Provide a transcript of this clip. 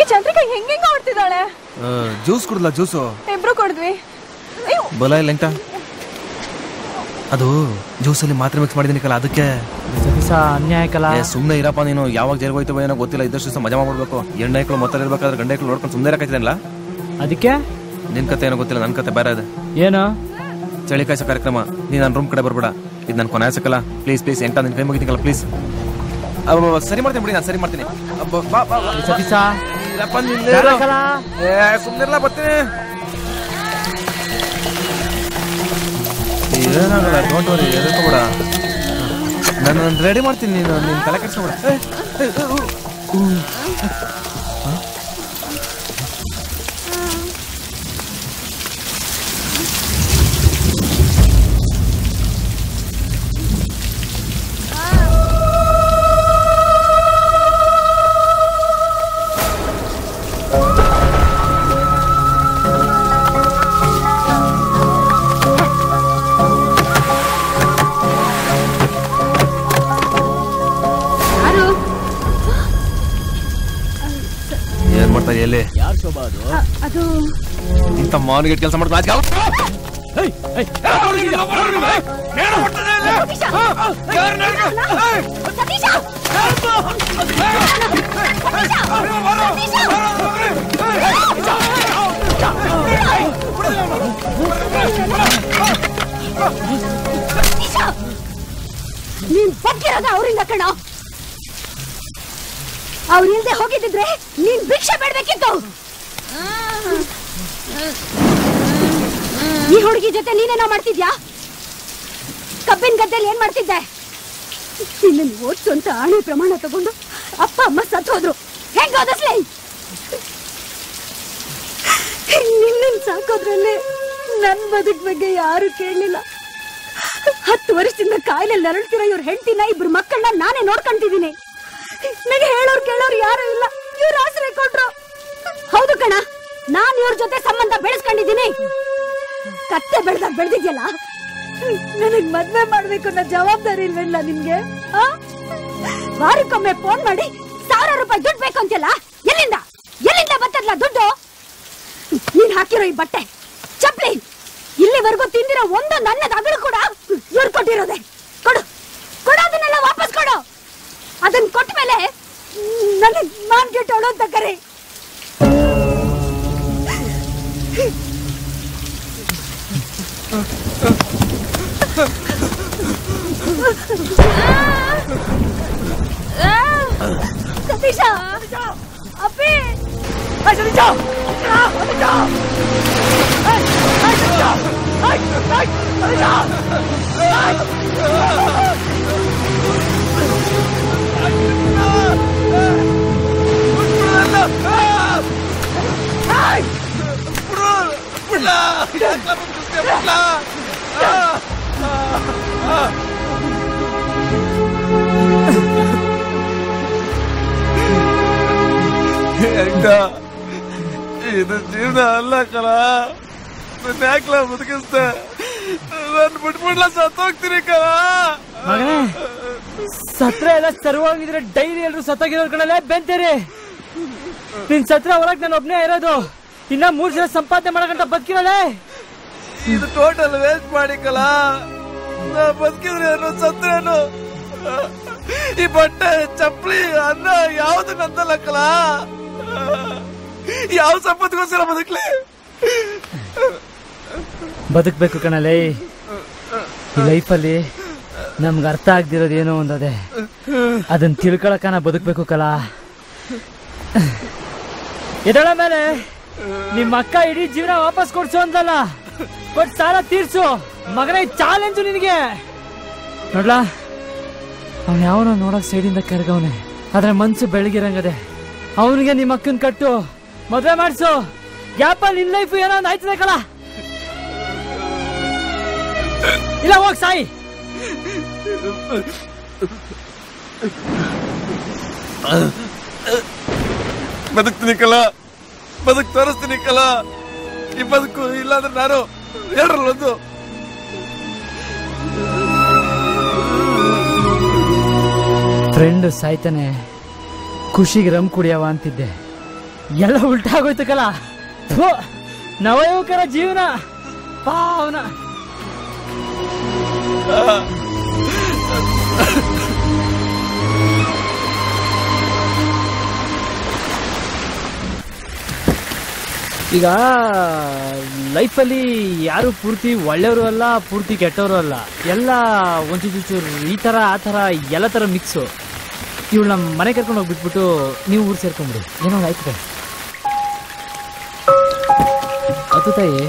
ಈ Chandrika ಹೆಂಗೆಂಗ ಆಡ್ತಿದ್ದಾಳೆ. Juice Kudla? Juice ಇಬ್ರು ಕುಡಿದ್ವಿ. ಬಲ ಇಲ್ಲ ಅದು ಜ್ಯೂಸಲ್ಲಿ ಮಾತ್ರ ಮಿಕ್ಸ್ ಮಾಡಿದೀನಿ ಕಲ, ಅದಕ್ಕೆ ಅನ್ಯಾಯ ಕಲ. ಸುಮ್ಮನೆ ಇರಪ್ಪ ನೀನು. ಯಾವಾಗ ಜೈಲ್ಗೆ ಹೋಯ್ತವ ಏನೋ ಗೊತ್ತಿಲ್ಲ. ಇದ್ದಷ್ಟು ದಿವಸ ಮಜಾ ಮಾಡ್ಬೇಕು. ಹೆಣ್ಣೈಕ್ಳು ಮೊತ್ತ ಇರ್ಬೇಕಾದ್ರೆ ಗಂಡೈಕ್ಳು ನೋಡ್ಕೊಂಡು ಸುಮ್ಮನೆ ಇರಕತ್ತಿದಲ್ಲ. ಅದಕ್ಕೆ ನಿನ್ ಕತೆ ಏನೋ ಗೊತ್ತಿಲ್ಲ, ನನ್ ಕತೆ ಬೇರೆ ಇದೆ. ಏನು ಚಳಿ ಕಾಯಿಸೋ ಕಾರ್ಯಕ್ರಮ. ನೀನ್ ನನ್ನ ರೂಮ್ ಕಡೆ ಬರ್ಬೇಡ. ಇದು ನನ್ ಕೊನಾಯ್ಸಕ್ಕಲ್ಲ. ಪ್ಲೀಸ್ ಪ್ಲೀಸ್ ಎಂಟ ನಿನ್ ಕೈ ಮುಗಿತೀನಲ್ಲ ಪ್ಲೀಸ್. ಸರಿ ಮಾಡ್ತೀನಿ ಬಿಡಿ, ನಾನು ಸರಿ ಮಾಡ್ತೀನಿ. ಸುಮ್ಮನಿರ್ಲ ಬರ್ತೀನಿ. ಏನಾಗಲ್ಲ, ಡೋಂಟ್ ವರಿ, ಎದಕ್ಕೋಬೇಡ. ನಾನು ರೆಡಿ ಮಾಡ್ತೀನಿ, ನೀನು ನಿನ್ನ ತಲೆ ಕೆಡಿಸ್ಕೋಬೇಡ. ಅದು ಇಂಥ ಮಾನಿಗೆ ಕೆಲಸ ಮಾಡ್ತಾ ನೀನ್ ಬಗ್ಗಿರೋದ ಅವರಿಂದ ಕಣ. ಅವ್ರಿಲ್ದೆ ಹೋಗಿದ್ರೆ ನೀನ್ ಭಿಕ್ಷೆ ಬೇಡ್ಬೇಕಿತ್ತು. ಈ ಹುಡುಗಿ ಜೊತೆ ನೀನೇನೋ ಮಾಡ್ತಿದ್ಯಾ? ಕಬ್ಬಿನ ಗದ್ದೆಯಲ್ಲಿ ಏನ್ ಮಾಡ್ತಿದ್ದೆ? ನಿನ್ನ ಓದ್ಸು ಅಂತ ಆಣೆ ಪ್ರಮಾಣ ತಗೊಂಡು ಅಪ್ಪ ಅಮ್ಮ ಸತ್ತು ಹೋದ್ರು. ಹೆಂಗ ಓದಿಸ್ಲಿ? ನಿನ್ನ ಸಾಕೋದ್ರಲ್ಲೇ ನನ್ ಬದುಕ್ ಬಗ್ಗೆ ಯಾರು ಕೇಳಲಿಲ್ಲ. 10 ವರ್ಷದಿಂದ ಕಾಯಿಲೆಯಲ್ಲಿ ನರಳ್ತಿರೋ ಇವ್ರ ಹೆಂಡತಿನ, ಇಬ್ರು ಮಕ್ಕಳನ್ನ ನಾನೇ ನೋಡ್ಕೊಂತಿದ್ದೀನಿ. ನನಗೆ ಹೇಳೋರು ಕೇಳೋರು ಯಾರು ಇಲ್ಲ. ಇವ್ರ ಆಸರೆ ಕೊಟ್ರು. ಹೌದು ಕಣ, ನಾನ್ ಇವ್ರ ಜೊತೆ ಸಂಬಂಧ ಬೆಳೆಸ್ಕೊಂಡಿದ್ದೀನಿ. ಕತ್ತೆ ಬೆಳೆದಾಗ ಬೆಳೆದಿದ್ಯಲ್ಲ, ನನಗ್ ಮದ್ವೆ ಮಾಡ್ಬೇಕು ಅನ್ನೋ ಜವಾಬ್ದಾರಿ ಇಲ್ವೇಲ್ಲ ನಿಮ್ಗೆ? ವಾರಕ್ಕೊಮ್ಮೆ ಫೋನ್ ಮಾಡಿ 1000 ರೂಪಾಯಿ ದುಡ್ಡು ಬೇಕು ಅಂತೆಲ್ಲ. ಎಲ್ಲಿಂದ ಎಲ್ಲಿಂದ ಬರ್ತದಲ್ಲ ದುಡ್ಡು? ನೀನ್ ಹಾಕಿರೋ ಈ ಬಟ್ಟೆ, ಚಪ್ಲಿ, ಇಲ್ಲಿವರೆಗೂ ತಿಂದಿರೋ ಒಂದೊಂದು ಅನ್ನದ ಅಗಳು ಕೂಡ ಇವ್ರು ಕೊಟ್ಟಿರೋದೆ. ಕೊಡು ಕೊಡು, ಅದನ್ನೆಲ್ಲ ವಾಪಸ್ ಕೊಡು. ಅದನ್ನ ಕೊಟ್ಟ ಮೇಲೆ ನನಗ್ ಮಾನ್ ಕೆಟ್ಟೋಳು ಅಂತ ಕರೆ. ಸತೀಶ, ಅಪ್ಪಿ, ಇದು ಜೀವನ ಅಲ್ಲ ಕಲ. ನನ್ನ ಯಾಕಲ ಬದುಕಿಸ್ತೆ? ನಾನು ಬಿಟ್ಬಿಡ್ಲ ಸತ್ತೋಗ್ತೀನಿ ಕಲ. ಸತ್ರ ಎಲ್ಲ ಸರ್ವಾಗಿದ್ರೆ ಡೈಲಿ ಎಲ್ರು ಸತ್ತೋಗಿರೋರ್ ಕಣಲ್ಲೇ ಬೆಂತೀರಿ. ನಿನ್ ಸತ್ರ ಒಳಗ್ ನಾನು ಒಬ್ನೇ ಇರೋದು. ಇನ್ನ 3 ಜನ ಸಂಪಾದನೆ ಮಾಡಕಂತ ಬದುಕಿರಲ್ಲ. ಇದು ಟೋಟಲ್ ವೇಸ್ಟ್ ಮಾಡಿ ಕಲ. ನಾ ಬದುಕಿದ್ರೆ ಏನು ಸತ್ರೇನು? ಈ ಬಟ್ಟೆ, ಚಪ್ಪಲಿ, ಅನ್ನ ಯಾವ್ದು ನಂದಲ್ಲ ಕಲ. ಯಾವ ಸಂಪತ್ಗೋಸ್ಕರ ಬದುಕ್ಲಿ? ಬದುಕ್ಬೇಕು ಕಣಲೇ. ಈ ಲೈಫಲ್ಲಿ ನಮ್ಗೆ ಅರ್ಥ ಆಗ್ದಿರೋದು ಏನೋ ಒಂದದೆ, ಅದನ್ನ ತಿಳ್ಕೊಳಕನ ಬದುಕ್ಬೇಕು ಕಲ. ಎದಳ ಮೇಲೆ ನಿಮ್ಮ ಅಕ್ಕ ಇಡೀ ಜೀವನ ವಾಪಸ್ ಕೊಡ್ಸು ಅಂತಲ್ಲ, ಬಟ್ ಸಾಲ ತೀರ್ಸು ಮಗನ. ಚಾಲೆಂಜು ನಿನಗೆ. ನೋಡ್ಲಾ, ಅವ್ನು ಯಾವನೋ ನೋಡಕ್ ಸೈಡಿಂದ ಕರ್ಗವನೆ, ಆದ್ರೆ ಮನ್ಸು ಬೆಳಗಿರಂಗದೆ. ಅವನಿಗೆ ನಿಮ್ಮ ಅಕ್ಕನ್ ಕಟ್ಟು ಮದ್ವೆ ಮಾಡ್ಸು. ಗ್ಯಾಪಲ್ಲಿ ನಿನ್ ಲೈಫ್ ಏನೋ ಒಂದು ಆಯ್ತದೆ ಕಲ. ಇಲ್ಲ ಹೋಗ್ ಸಾಯಿ. ಬದುಕ್ತೀನಿ ಕಲ, ಬದುಕ್ ತೋರಿಸ್ತೀನಿ ಕಲ. ಈ ಬದುಕು ಇಲ್ಲಾಂದ್ರೆ ನಾನು 2ರಲ್ಲಿ 1. ಫ್ರೆಂಡ್ ಸಾಯ್ತಾನೆ, ಖುಷಿಗೆ ರಮ್ ಕುಡಿಯವ ಅಂತಿದ್ದೆ. ಎಲ್ಲ ಉಲ್ಟಾಗೋಯ್ತು ಕಲ. ನವಯುವಕರ ಜೀವನ ಪಾವನ. ಈಗ ಲೈಫಲ್ಲಿ ಯಾರು ಪೂರ್ತಿ ಒಳ್ಳೆಯವರು ಅಲ್ಲ, ಪೂರ್ತಿ ಕೆಟ್ಟವರು ಅಲ್ಲ, ಎಲ್ಲ ಒಂಚೂರು ಈ ಥರ ಆ ಥರ ಎಲ್ಲ ಥರ ಮಿಕ್ಸು. ಇವಳು ನಮ್ಮ ಮನೆ ಕರ್ಕೊಂಡು ಹೋಗ್ಬಿಟ್ಬಿಟ್ಟು ನೀವು ಊರು ಸೇರ್ಕೊಂಡ್ಬಿಡಿ. ಏನೋ ಆಯ್ತು ಅದು ತಾಯಿ.